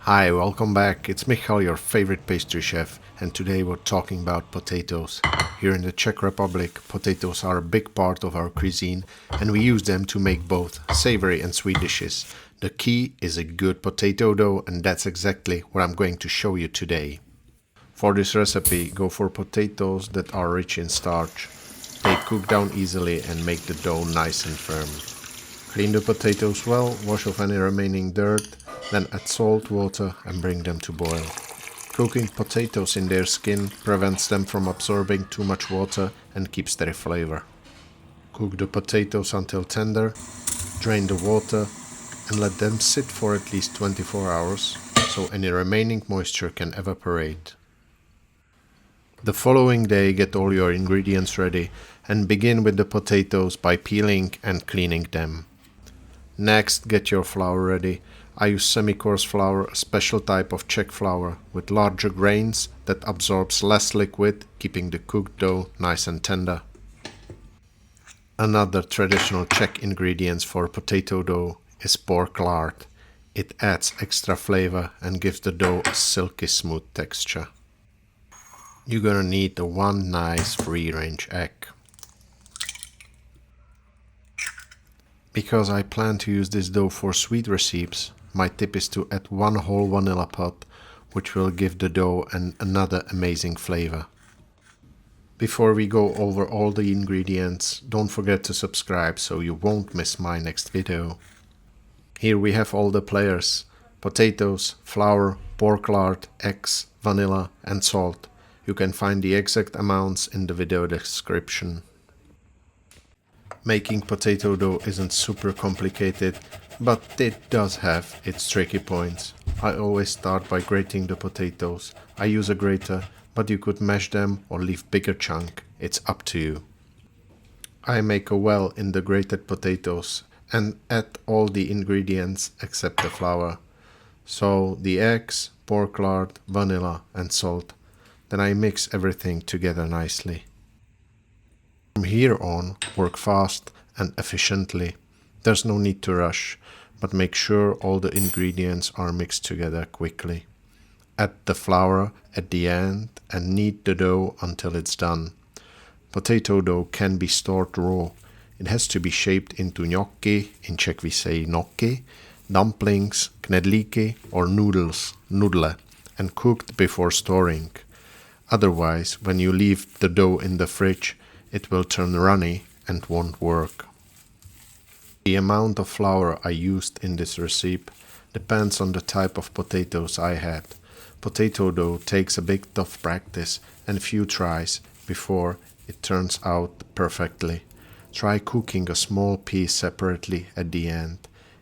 Hi, welcome back. It's Michal, your favorite pastry chef, and today we're talking about potatoes. Here in the Czech Republic, potatoes are a big part of our cuisine, and we use them to make both savory and sweet dishes. The key is a good potato dough, and that's exactly what I'm going to show you today. For this recipe, go for potatoes that are rich in starch. They cook down easily and make the dough nice and firm. Clean the potatoes well, wash off any remaining dirt, then add salt, water and bring them to boil. Cooking potatoes in their skin prevents them from absorbing too much water and keeps their flavor. Cook the potatoes until tender, drain the water and let them sit for at least 24 hours so any remaining moisture can evaporate. The following day, get all your ingredients ready and begin with the potatoes by peeling and cleaning them. Next, get your flour ready. I use semi-coarse flour, a special type of Czech flour with larger grains that absorbs less liquid, keeping the cooked dough nice and tender. Another traditional Czech ingredient for potato dough is pork lard. It adds extra flavor and gives the dough a silky smooth texture. You're gonna need one nice free-range egg. Because I plan to use this dough for sweet recipes, my tip is to add one whole vanilla pod, which will give the dough another amazing flavor. Before we go over all the ingredients, don't forget to subscribe so you won't miss my next video. Here we have all the players: potatoes, flour, pork lard, eggs, vanilla and salt. You can find the exact amounts in the video description. Making potato dough isn't super complicated, but it does have its tricky points. I always start by grating the potatoes. I use a grater, but you could mash them or leave bigger chunk. It's up to you. I make a well in the grated potatoes and add all the ingredients except the flour. So the eggs, pork lard, vanilla and salt. Then I mix everything together nicely. From here on, work fast and efficiently. There's no need to rush, but make sure all the ingredients are mixed together quickly. Add the flour at the end and knead the dough until it's done. Potato dough can be stored raw. It has to be shaped into gnocchi, in Czech we say gnocchi, dumplings, knedlíky or noodles, nudle, and cooked before storing. Otherwise, when you leave the dough in the fridge, it will turn runny and won't work. The amount of flour I used in this recipe depends on the type of potatoes I had. Potato dough takes a bit of practice and a few tries before it turns out perfectly. Try cooking a small piece separately at the end.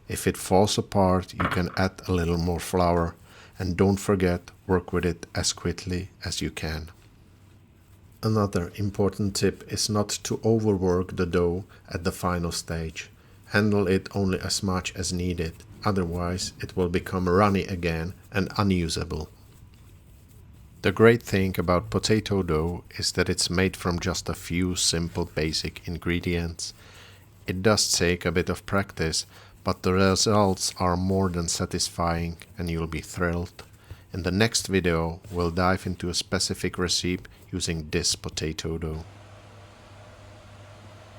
If it falls apart, you can add a little more flour, and don't forget, work with it as quickly as you can. Another important tip is not to overwork the dough at the final stage. Handle it only as much as needed, otherwise it will become runny again and unusable. The great thing about potato dough is that it's made from just a few simple basic ingredients. It does take a bit of practice, but the results are more than satisfying and you'll be thrilled. In the next video, we'll dive into a specific recipe using this potato dough.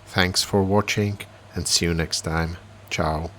Thanks for watching and see you next time. Ciao.